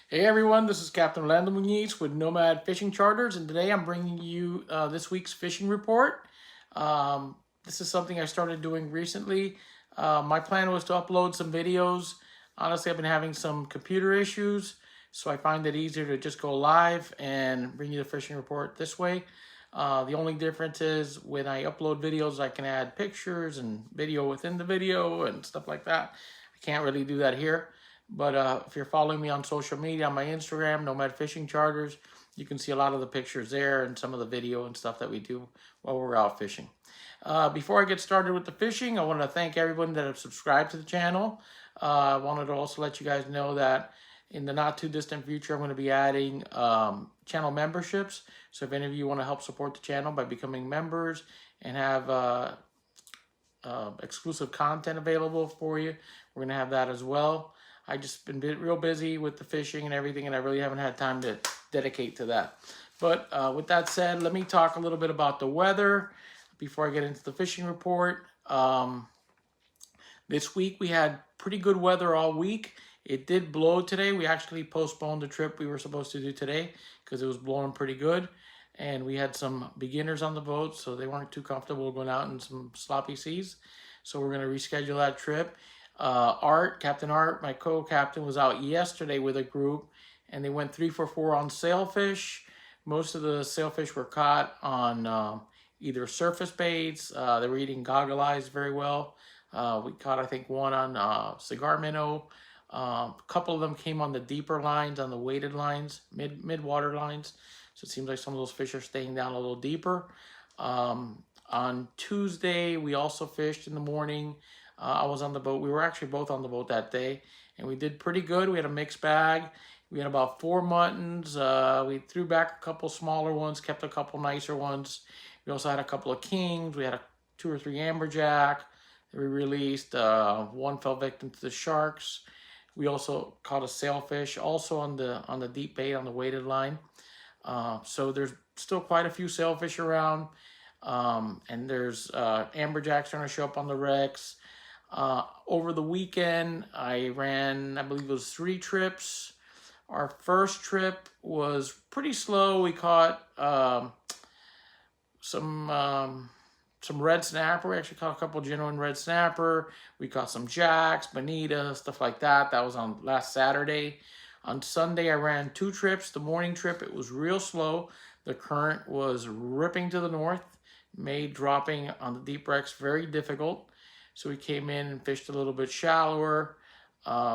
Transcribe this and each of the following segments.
Hey everyone, this is Captain Orlando Muniz with Nomad Fishing Charters, and today I'm bringing you this week's fishing report. Um, this is something I started doing recently. My plan was to upload some videos. Honestly, I've been having some computer issues, so I find it easier to just go live and bring you the fishing report this way. The only difference is when I upload videos, I can add pictures and video within the video and stuff like that. I can't really do that here. But if you're following me on social media, on my Instagram, Nomad Fishing Charters, you can see a lot of the pictures there and some of the video and stuff that we do while we're out fishing. Before I get started with the fishing, I want to thank everyone that have subscribed to the channel. I wanted to also let you guys know that in the not too distant future, I'm going to be adding channel memberships. So if any of you want to help support the channel by becoming members and have exclusive content available for you, we're going to have that as well. I just been real busy with the fishing and everything, and I really haven't had time to dedicate to that. But with that said, let me talk a little bit about the weather before I get into the fishing report. This week we had pretty good weather all week. It did blow today. We actually postponed the trip we were supposed to do today because it was blowing pretty good. And we had some beginners on the boat, so they weren't too comfortable going out in some sloppy seas. So we're going to reschedule that trip. Captain Art, my co-captain, was out yesterday with a group, and they went 3 for 4 on sailfish. Most of the sailfish were caught on either surface baits. They were eating goggle eyes very well. We caught, I think, one on cigar minnow. A couple of them came on the deeper lines, on the weighted lines, mid-water lines. So it seems like some of those fish are staying down a little deeper. On Tuesday, we also fished in the morning. I was on the boat. We were actually both on the boat that day, and we did pretty good. We had a mixed bag. We had about 4 muttons. We threw back a couple smaller ones, kept a couple nicer ones. We also had a couple of kings. We had 2 or 3 amberjack that we released. One fell victim to the sharks. We also caught a sailfish, also on the deep bait on the weighted line. So there's still quite a few sailfish around, and there's amberjacks starting to show up on the wrecks. Over the weekend, I ran, I believe it was 3 trips. Our first trip was pretty slow. We caught some red snapper. We actually caught a couple genuine red snapper. We caught some jacks, bonita, stuff like that. That was on last Saturday. On Sunday, I ran 2 trips. The morning trip, it was real slow. The current was ripping to the north, made dropping on the deep wrecks very difficult. So we came in and fished a little bit shallower.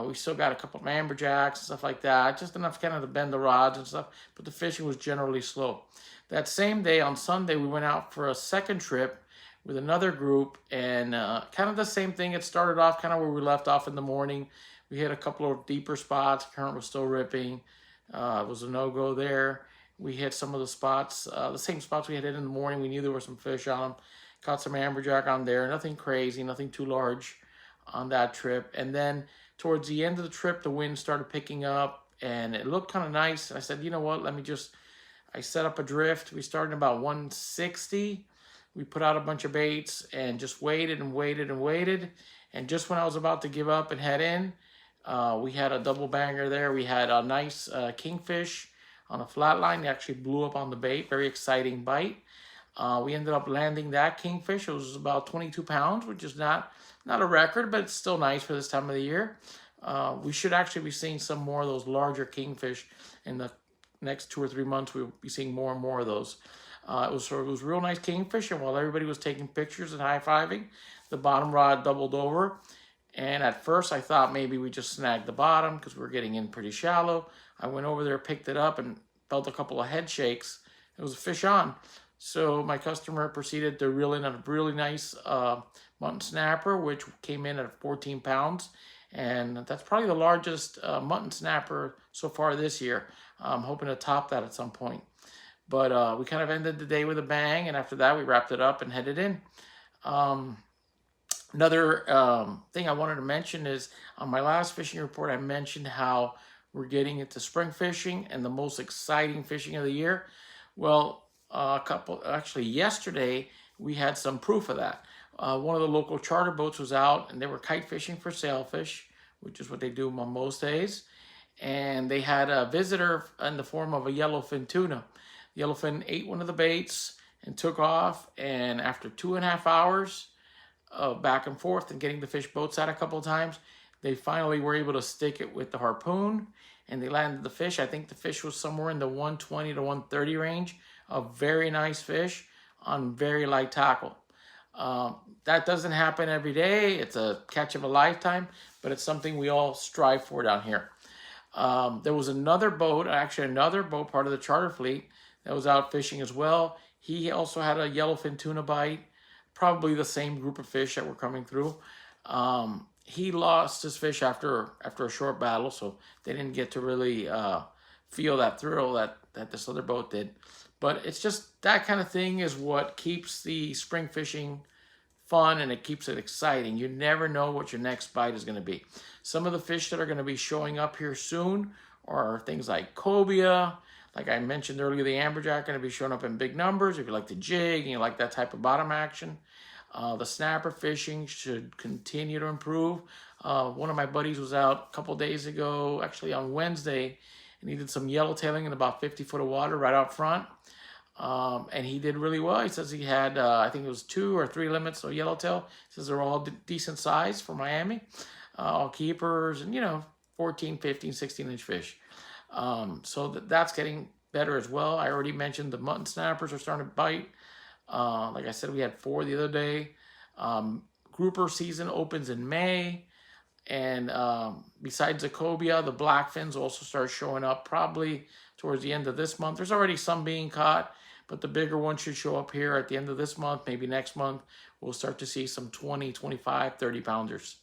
We still got a couple of amberjacks and stuff like that, just enough kind of to bend the rods and stuff, but the fishing was generally slow. That same day, on Sunday, we went out for a second trip with another group, and kind of the same thing. It started off kind of where we left off in the morning. We hit a couple of deeper spots. The current was still ripping. It was a no-go there. We hit some of the spots, the same spots we had hit in the morning. We knew there were some fish on them. Caught some amberjack on there. Nothing crazy, nothing too large on that trip. And then towards the end of the trip, the wind started picking up, and it looked kind of nice. I said, you know what, I set up a drift. We started about 160. We put out a bunch of baits and just waited and waited and waited. And just when I was about to give up and head in, we had a double banger there. We had a nice kingfish on a flat line. They actually blew up on the bait. Very exciting bite. We ended up landing that kingfish. It was about 22 pounds, which is not a record, but it's still nice for this time of the year. We should actually be seeing some more of those larger kingfish in the next 2 or 3 months. We'll be seeing more and more of those. It was real nice kingfish, and while everybody was taking pictures and high-fiving, the bottom rod doubled over. And at first, I thought maybe we just snagged the bottom because we were getting in pretty shallow. I went over there, picked it up, and felt a couple of head shakes. It was a fish on. So my customer proceeded to reel in a really nice mutton snapper, which came in at 14 pounds. And that's probably the largest mutton snapper so far this year. I'm hoping to top that at some point. But we kind of ended the day with a bang, and after that, we wrapped it up and headed in. Another thing I wanted to mention is on my last fishing report, I mentioned how we're getting into spring fishing and the most exciting fishing of the year. Well, yesterday, we had some proof of that. One of the local charter boats was out, and they were kite fishing for sailfish, which is what they do on most days. and they had a visitor in the form of a yellowfin tuna. The yellowfin ate one of the baits and took off, and after 2.5 hours of back and forth and getting the fish boats out a couple of times, they finally were able to stick it with the harpoon, and they landed the fish. I think the fish was somewhere in the 120 to 130 range. A very nice fish on very light tackle. That doesn't happen every day. It's a catch of a lifetime, but it's something we all strive for down here. There was another boat, actually another boat, part of the charter fleet, that was out fishing as well. He also had a yellowfin tuna bite, probably the same group of fish that were coming through. He lost his fish after a short battle, so they didn't get to really feel that thrill that this other boat did. But it's just that kind of thing is what keeps the spring fishing fun, and it keeps it exciting. You never know what your next bite is going to be. Some of the fish that are going to be showing up here soon are things like cobia. Like I mentioned earlier, the amberjack going to be showing up in big numbers if you like the jig and you like that type of bottom action. The snapper fishing should continue to improve. One of my buddies was out a couple days ago, actually on Wednesday, and he did some yellowtailing in about 50 foot of water right out front. And he did really well. He says he had, I think it was 2 or 3 limits of yellowtail. He says they're all decent size for Miami. All keepers and, 14, 15, 16-inch fish. So that's getting better as well. I already mentioned the mutton snappers are starting to bite. Like I said, we had 4 the other day. Grouper season opens in May. And besides the cobia, the blackfins also start showing up probably towards the end of this month. There's already some being caught, but the bigger ones should show up here at the end of this month, maybe next month. We'll start to see some 20, 25, 30 pounders.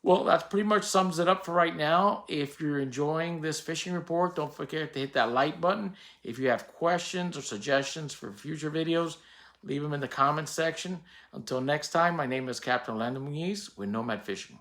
Well, that pretty much sums it up for right now. If you're enjoying this fishing report, don't forget to hit that like button. If you have questions or suggestions for future videos, leave them in the comments section. Until next time, my name is Captain Orlando Muniz with Nomad Fishing.